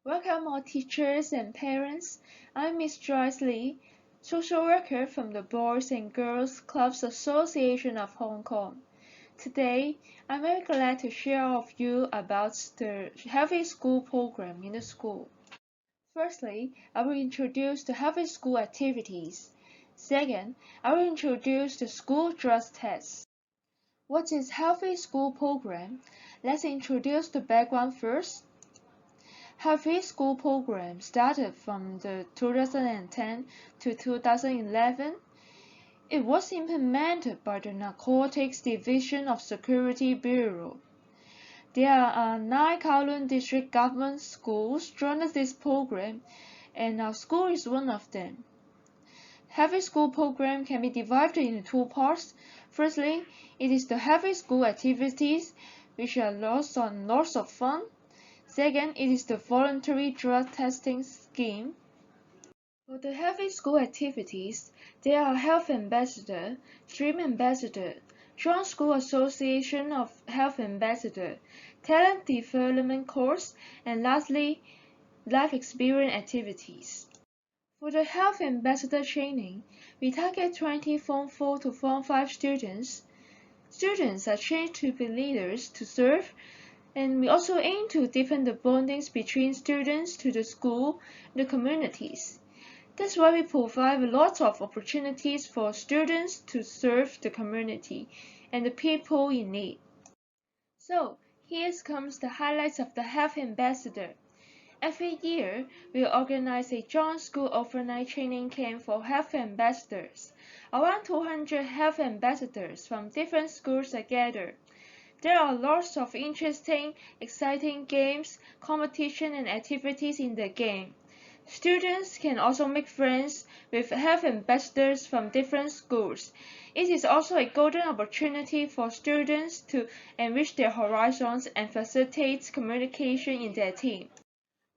Welcome all teachers and parents. I'm Miss Joyce Lee, social worker from the Boys and Girls Clubs Association of Hong Kong. Today, I'm very glad to share with you about the Healthy School program in the school. Firstly, I will introduce the Healthy School activities. Second, I will introduce the school dress test. What is Healthy School program? Let's introduce the background first. Healthy School program started from the 2010 to 2011. It was implemented by the Narcotics Division of Security Bureau. There are 9 Kowloon District Government schools joined this program, and our school is one of them. Healthy School program can be divided into 2 parts. Firstly, it is the Healthy School activities, which are lots of fun. Second, it is the voluntary drug testing scheme. For the Healthy School activities, there are Health Ambassador, Dream Ambassador, Joint School Association of Health Ambassador, Talent Development Course, and lastly, Life Experience activities. For the Health Ambassador training, we target 20 Form 4 to Form 5 students. Students are trained to be leaders to serve, and we also aim to deepen the bondings between students to the school and the communities. That's why we provide lots of opportunities for students to serve the community and the people in need. So, here comes the highlights of the Health Ambassador. Every year, we organize a joint school overnight training camp for health ambassadors. Around 200 health ambassadors from different schools are gathered. There are lots of interesting, exciting games, competition, and activities in the game. Students can also make friends with health ambassadors from different schools. It is also a golden opportunity for students to enrich their horizons and facilitate communication in their team.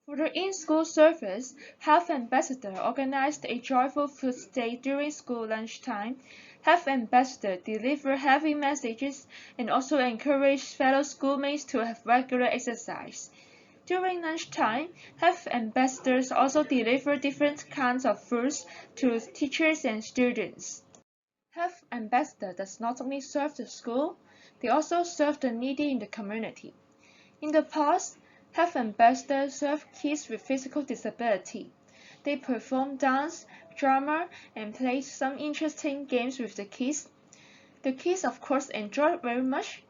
For the in-school service, Health Ambassador organized a joyful food day during school lunchtime. Health Ambassador delivered healthy messages and also encouraged fellow schoolmates to have regular exercise. During lunchtime, Health Ambassadors also deliver different kinds of foods to teachers and students. Health Ambassador does not only serve the school, they also serve the needy in the community. In the past, Health Ambassadors serve kids with physical disability. They perform dance, drama, and play some interesting games with the kids. The kids, of course, enjoy it very much.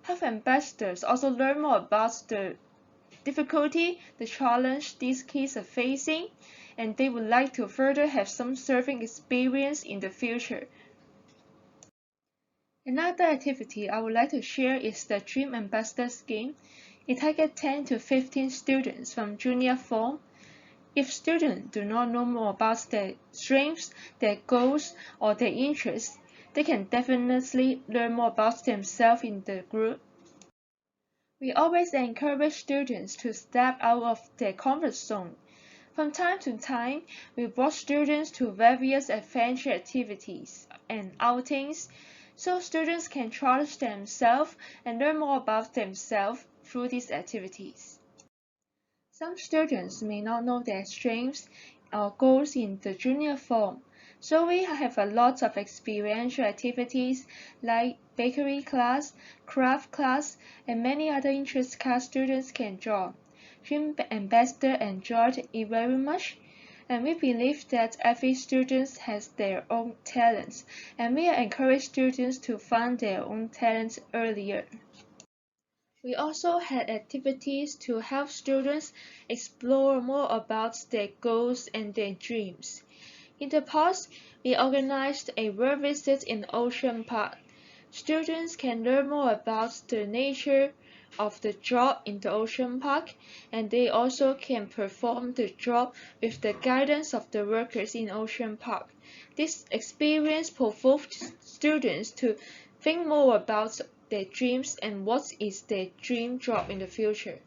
Health Ambassadors also learn more about the difficulty, the challenge these kids are facing, and they would like to further have some serving experience in the future. Another activity I would like to share is the Dream Ambassador scheme. It targets 10 to 15 students from junior form. If students do not know more about their strengths, their goals, or their interests, they can definitely learn more about themselves in the group. We always encourage students to step out of their comfort zone. From time to time, we brought students to various adventure activities and outings, so students can challenge themselves and learn more about themselves through these activities. Some students may not know their strengths or goals in the junior form, so we have a lot of experiential activities like bakery class, craft class, and many other interest class students can join. Dream Ambassador enjoyed it very much, and we believe that every student has their own talents, and we encourage students to find their own talents earlier. We also had activities to help students explore more about their goals and their dreams. In the past, we organized a world visit in Ocean Park. Students can learn more about the nature of the job in the Ocean Park, and they also can perform the job with the guidance of the workers in Ocean Park. This experience provoked students to think more about their dreams and what is their dream job in the future.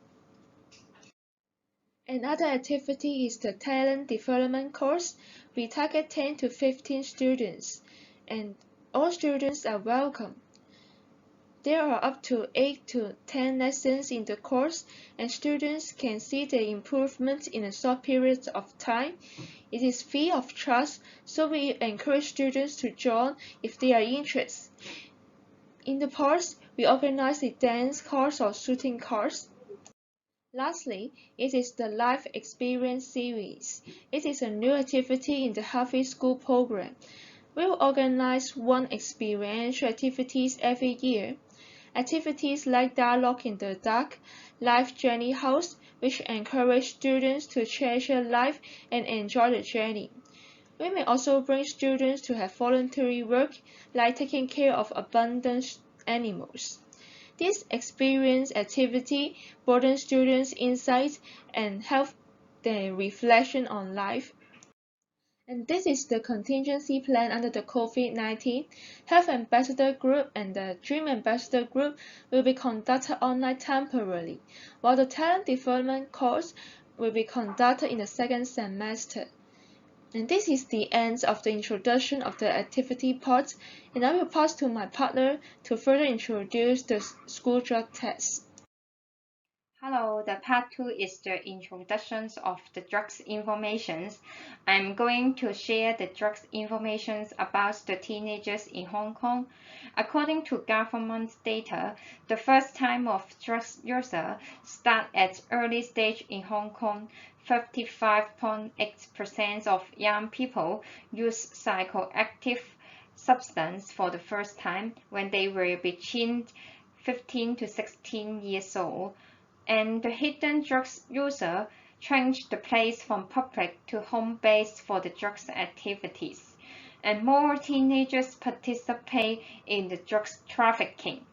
Another activity is the Talent Development course. We target 10 to 15 students, and all students are welcome. There are up to 8 to 10 lessons in the course, and students can see the improvement in a short period of time. It is free of charge, so we encourage students to join if they are interested. In the past, we organize a dance course or shooting course. Lastly, it is the Life Experience Series. It is a new activity in the Healthy School program. We will organize one experiential activities every year. Activities like Dialogue in the Dark, Life Journey House, which encourage students to treasure life and enjoy the journey. We may also bring students to have voluntary work, like taking care of abundant animals. This experience activity broadens students' insights and helps their reflection on life. And this is the contingency plan under the COVID-19. Health Ambassador Group and the Dream Ambassador Group will be conducted online temporarily, while the Talent Development course will be conducted in the second semester. And this is the end of the introduction of the activity part, and I will pass to my partner to further introduce the school drug test. Hello, the part 2 is the introductions of the drugs informations. I'm going to share the drugs informations about the teenagers in Hong Kong. According to government data, the first time of drugs user start at early stage in Hong Kong. 55.8% of young people use psychoactive substance for the first time when they were between 15 to 16 years old. And the hidden drugs user changed the place from public to home base for the drugs activities. And more teenagers participate in the drugs trafficking.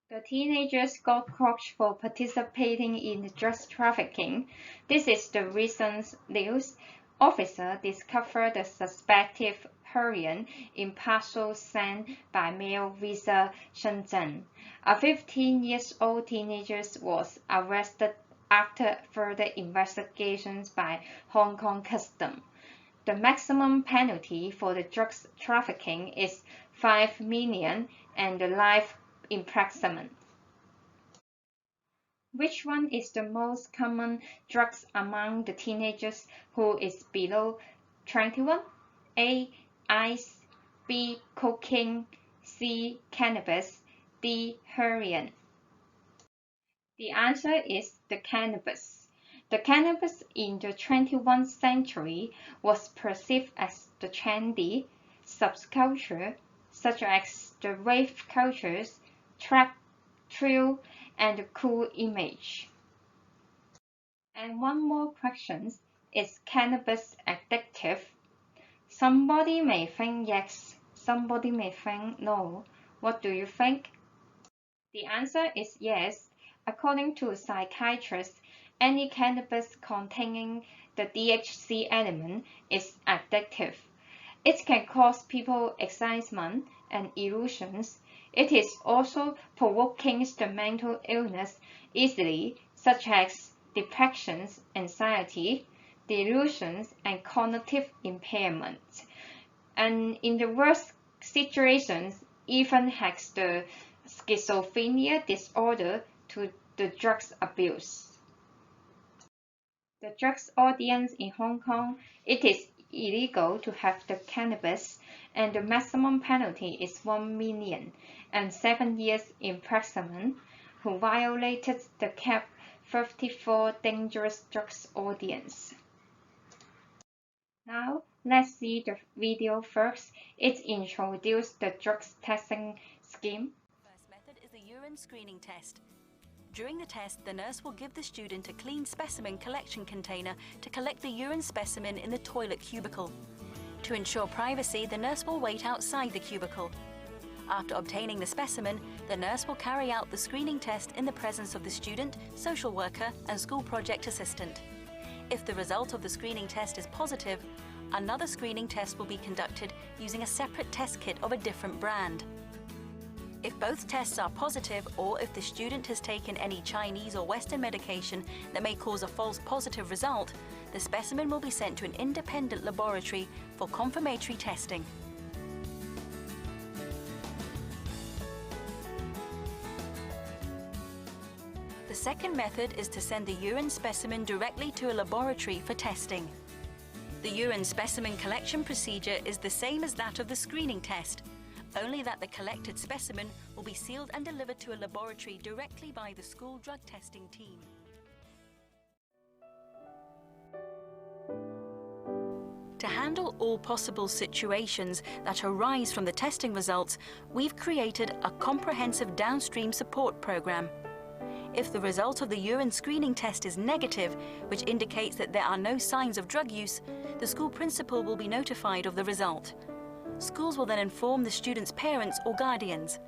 The teenagers got caught for participating in the drugs trafficking. This is the recent news. Officer discovered the suspected heroin in parcel sent by mail via Shenzhen. A 15-year-old teenager was arrested after further investigations by Hong Kong Customs. The maximum penalty for the drugs trafficking is 5 million and the life imprisonment. Which one is the most common drugs among the teenagers who is below 21? A. Ice. B. Cocaine. C. Cannabis. D. Heroin. The answer is the cannabis. The cannabis in the 21st century was perceived as the trendy subculture, such as the rave cultures, trap, thrill, and the cool image. And one more question, is cannabis addictive? Somebody may think yes, somebody may think no. What do you think? The answer is yes. According to psychiatrists, any cannabis containing the THC element is addictive. It can cause people excitement and illusions. It is also provoking the mental illness easily, such as depression, anxiety, delusions, and cognitive impairment. And in the worst situations, even has the schizophrenia disorder to the drugs abuse. The drugs audience in Hong Kong, it is illegal to have the cannabis, and the maximum penalty is 1 million and 7 years imprisonment. Who violated the cap 54 dangerous drugs audience. Now let's see the video first. It introduces the drugs testing scheme. First method is the urine screening test. During the test, the nurse will give the student a clean specimen collection container to collect the urine specimen in the toilet cubicle. To ensure privacy, the nurse will wait outside the cubicle. After obtaining the specimen, the nurse will carry out the screening test in the presence of the student, social worker, and school project assistant. If the result of the screening test is positive, another screening test will be conducted using a separate test kit of a different brand. If both tests are positive, or if the student has taken any Chinese or Western medication that may cause a false positive result, the specimen will be sent to an independent laboratory for confirmatory testing. second method is to send the urine specimen directly to a laboratory for testing. The urine specimen collection procedure is the same as that of the screening test, only that the collected specimen will be sealed and delivered to a laboratory directly by the school drug testing team. To handle all possible situations that arise from the testing results, we've created a comprehensive downstream support program. If the result of the urine screening test is negative, which indicates that there are no signs of drug use, the school principal will be notified of the result. Schools will then inform the student's parents or guardians.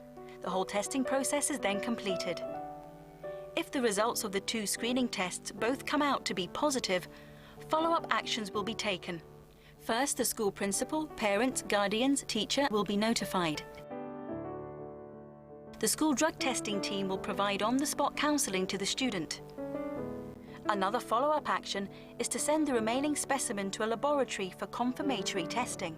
The whole testing process is then completed. If the results of the two screening tests both come out to be positive, follow-up actions will be taken. First, the school principal, parents, guardians, teacher will be notified. The school drug testing team will provide on-the-spot counselling to the student. Another follow-up action is to send the remaining specimen to a laboratory for confirmatory testing.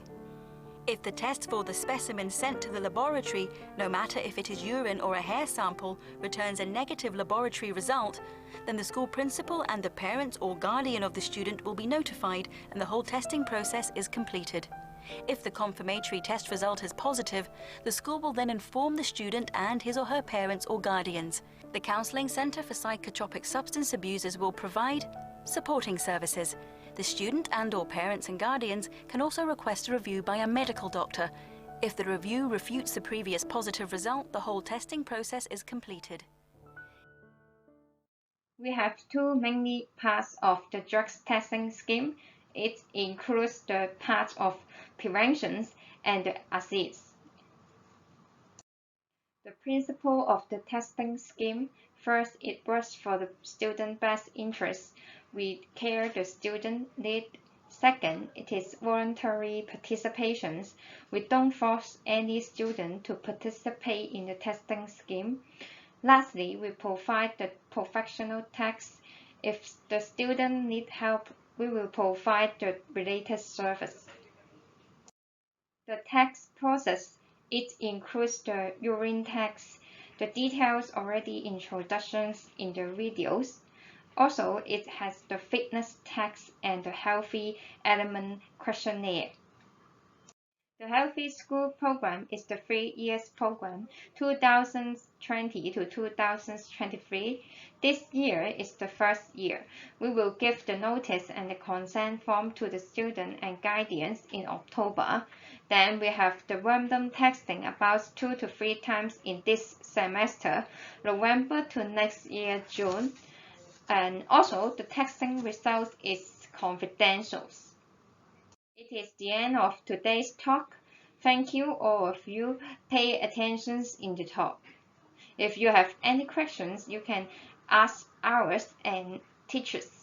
If the test for the specimen sent to the laboratory, no matter if it is urine or a hair sample, returns a negative laboratory result, then the school principal and the parents or guardian of the student will be notified and the whole testing process is completed. If the confirmatory test result is positive, the school will then inform the student and his or her parents or guardians. The Counselling Centre for Psychotropic Substance Abusers will provide supporting services. The student and/or parents and guardians can also request a review by a medical doctor. If the review refutes the previous positive result, the whole testing process is completed. We have two main parts of the drugs testing scheme. It includes the part of prevention and the assist. The principle of the testing scheme: first, it works for the student's best interest. We care the student need. Second, it is voluntary participation. We don't force any student to participate in the testing scheme. Lastly, we provide the professional tests. If the student needs help, we will provide the related service. The test process, it includes the urine test. The details already introductions in the videos. Also, it has the fitness test and the healthy element questionnaire. The Healthy School program is the 3-year program, 2020 to 2023. This year is the first year. We will give the notice and the consent form to the student and guardians in October. Then we have the random testing about 2 to 3 times in this semester, November to next year, June. And also, the testing result is confidential. It is the end of today's talk. Thank you, all of you. Pay attention in the talk. If you have any questions, you can ask ours and teachers.